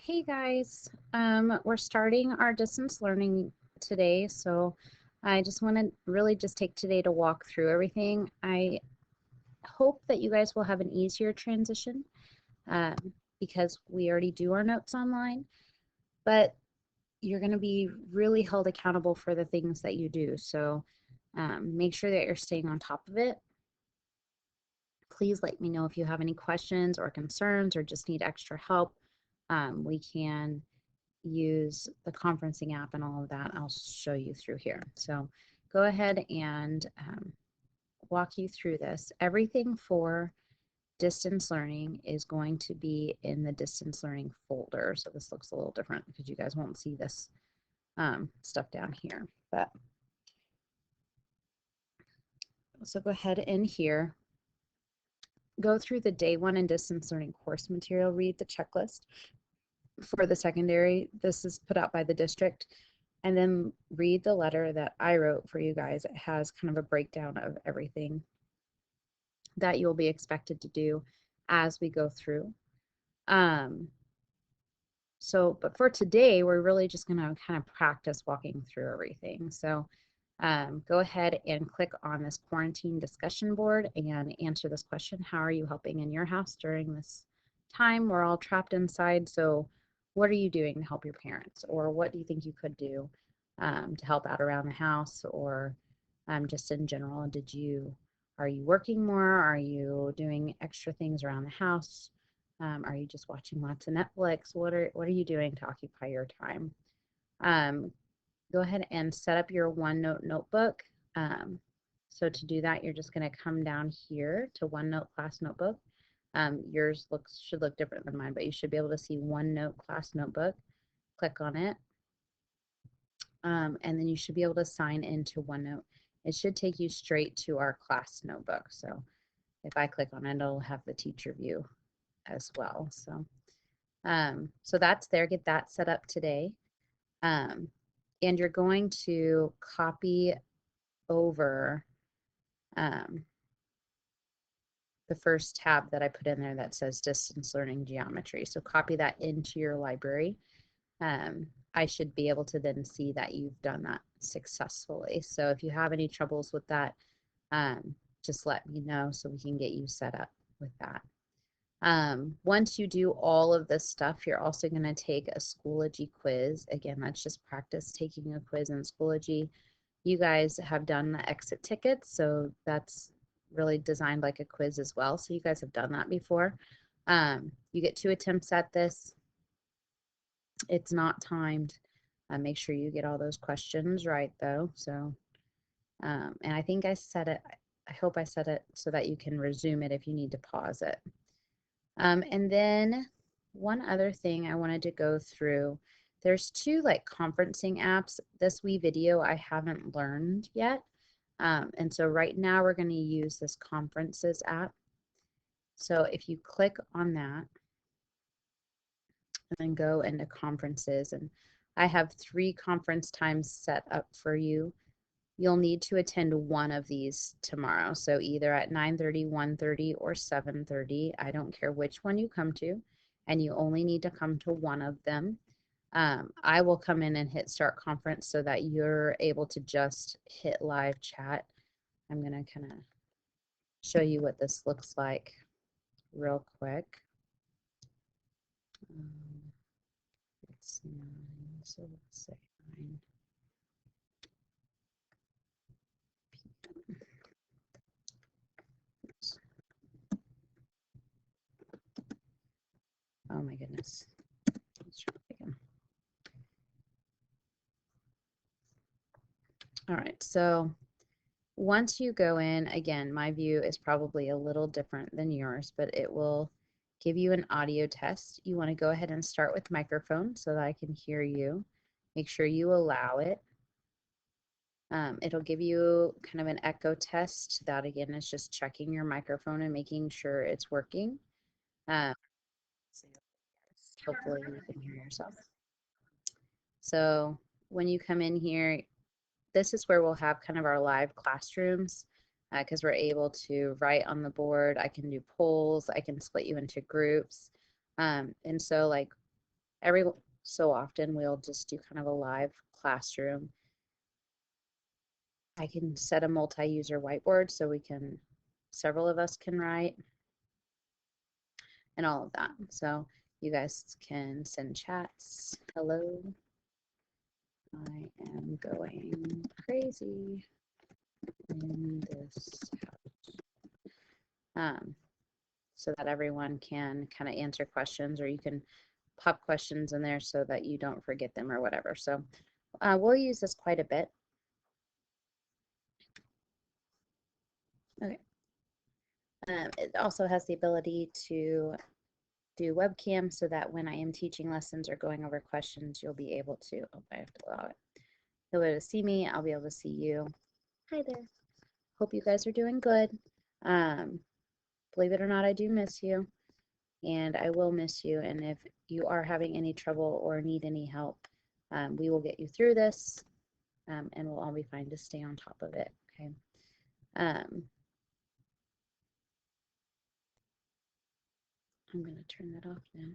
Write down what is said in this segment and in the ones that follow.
Hey guys, we're starting our distance learning today, so I just want to really just take today to walk through everything. I hope that you guys will have an easier transition um, because we already do our notes online, but you're going to be really held accountable for the things that you do. So make sure that you're staying on top of it. Please let me know if you have any questions or concerns or just need extra help. We can use the conferencing app and all of that. I'll show you through here. So go ahead and walk you through this. Everything for distance learning is going to be in the distance learning folder. So this looks a little different because you guys won't see this stuff down here. But so go ahead in here, go through the day one in distance learning course material, read the checklist for the secondary. This is put out by the district. And then read the letter that I wrote for you guys. It has kind of a breakdown of everything that you'll be expected to do as we go through. But for today, we're really just going to kind of practice walking through everything. So go ahead and click on this quarantine discussion board and answer this question. How are you helping in your house during this time? We're all trapped inside. So what are you doing to help your parents? Or what do you think you could do to help out around the house or just in general? Are you working more? Are you doing extra things around the house? Are you just watching lots of Netflix? What are you doing to occupy your time? Go ahead and set up your OneNote notebook. So to do that, you're just going to come down here to OneNote class notebook. Yours should look different than mine, but you should be able to see OneNote class notebook. Click on it, and then you should be able to sign into OneNote. It should take you straight to our class notebook. So if I click on it, it'll have the teacher view as well. So that's there. Get that set up today. And you're going to copy over the first tab that I put in there that says distance learning geometry. So copy that into your library. I should be able to then see that you've done that successfully. So if you have any troubles with that, just let me know so we can get you set up with that. Once you do all of this stuff, you're also going to take a Schoology quiz. Again, that's just practice taking a quiz in Schoology. You guys have done the exit tickets, so that's really designed like a quiz as well. So you guys have done that before. You get 2 attempts at this. It's not timed. Make sure you get all those questions right though. So, and I think I said it, I hope I said it so that you can resume it if you need to pause it. And then one other thing I wanted to go through, there's 2 like conferencing apps. This WeVideo I haven't learned yet. And so right now we're going to use this conferences app. So if you click on that and then go into conferences, and I have 3 conference times set up for you. You'll need to attend one of these tomorrow. So either at 9:30, 1:30, or 7:30. I don't care which one you come to, and you only need to come to one of them. I will come in and hit start conference so that you're able to just hit live chat. I'm going to kind of show you what this looks like real quick. It's 9, so let's say 9. Oh my goodness. Let's try it again. All right, so once you go in, again, my view is probably a little different than yours, but it will give you an audio test. You want to go ahead and start with microphone so that I can hear you. Make sure you allow it. It'll give you kind of an echo test. That again is just checking your microphone and making sure it's working. Hopefully you can hear yourself. So when you come in here, this is where we'll have kind of our live classrooms because we're able to write on the board. I can do polls. I can split you into groups. And so like every so often we'll just do kind of a live classroom. I can set a multi-user whiteboard so several of us can write and all of that. So you guys can send chats. Hello, I am going crazy in this house. So that everyone can kind of answer questions, or you can pop questions in there so that you don't forget them or whatever. So we'll use this quite a bit. Okay. It also has the ability to do webcam so that when I am teaching lessons or going over questions, you'll be able to, oh, I have to allow it. You'll be able to see me. I'll be able to see you. Hi there. Hope you guys are doing good. Believe it or not, I do miss you, and I will miss you. And if you are having any trouble or need any help, we will get you through this, and we'll all be fine. Just stay on top of it, okay? I'm going to turn that off now.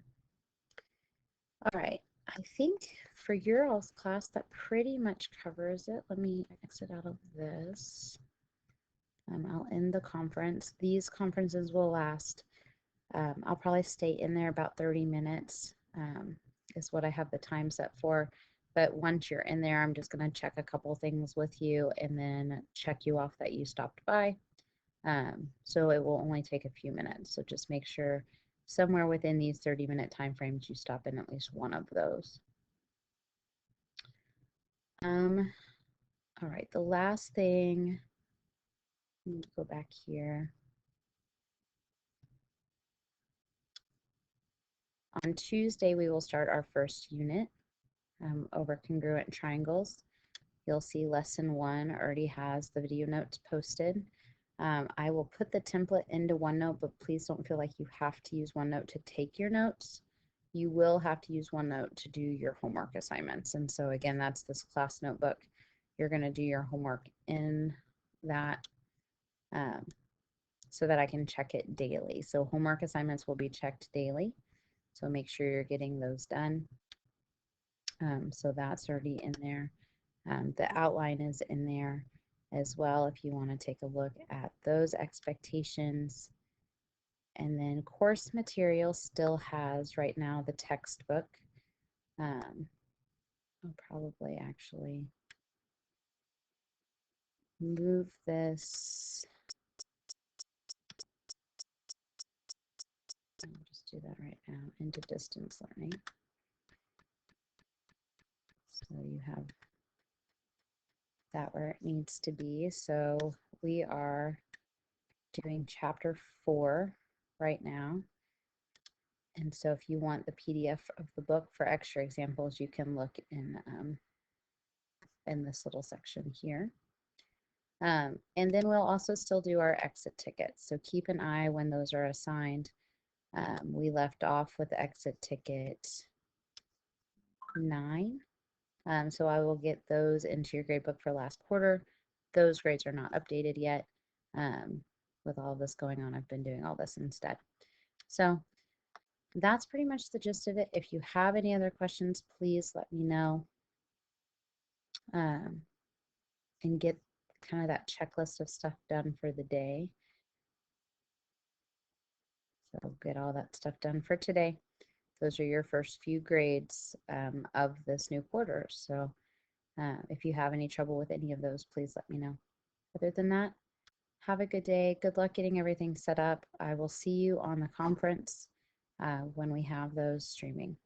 All right, I think for your all's class, that pretty much covers it. Let me exit out of this. I'll end the conference. These conferences will last. I'll probably stay in there about 30 minutes is what I have the time set for. But once you're in there, I'm just going to check a couple things with you and then check you off that you stopped by. So it will only take a few minutes. So just make sure somewhere within these 30-minute time frames you stop in at least one of those. All right, the last thing, let me go back here. On Tuesday, we will start our first unit over congruent triangles. You'll see lesson 1 already has the video notes posted. I will put the template into OneNote, but please don't feel like you have to use OneNote to take your notes. You will have to use OneNote to do your homework assignments. And so again, that's this class notebook. You're going to do your homework in that so that I can check it daily. So homework assignments will be checked daily. So make sure you're getting those done. So that's already in there. The outline is in there as well if you want to take a look at those expectations. And then course material still has right now the textbook. I'll probably actually move this. I'll just do that right now into distance learning. So you have that where it needs to be. So we are doing chapter 4 right now. And so if you want the PDF of the book for extra examples, you can look in this little section here. And then we'll also still do our exit tickets. So keep an eye when those are assigned. We left off with exit ticket 9. So I will get those into your gradebook for last quarter. Those grades are not updated yet. With all this going on, I've been doing all this instead. So that's pretty much the gist of it. If you have any other questions, please let me know and get kind of that checklist of stuff done for the day. So get all that stuff done for today. Those are your first few grades of this new quarter. So if you have any trouble with any of those, please let me know. Other than that, have a good day. Good luck getting everything set up. I will see you on the conference when we have those streaming.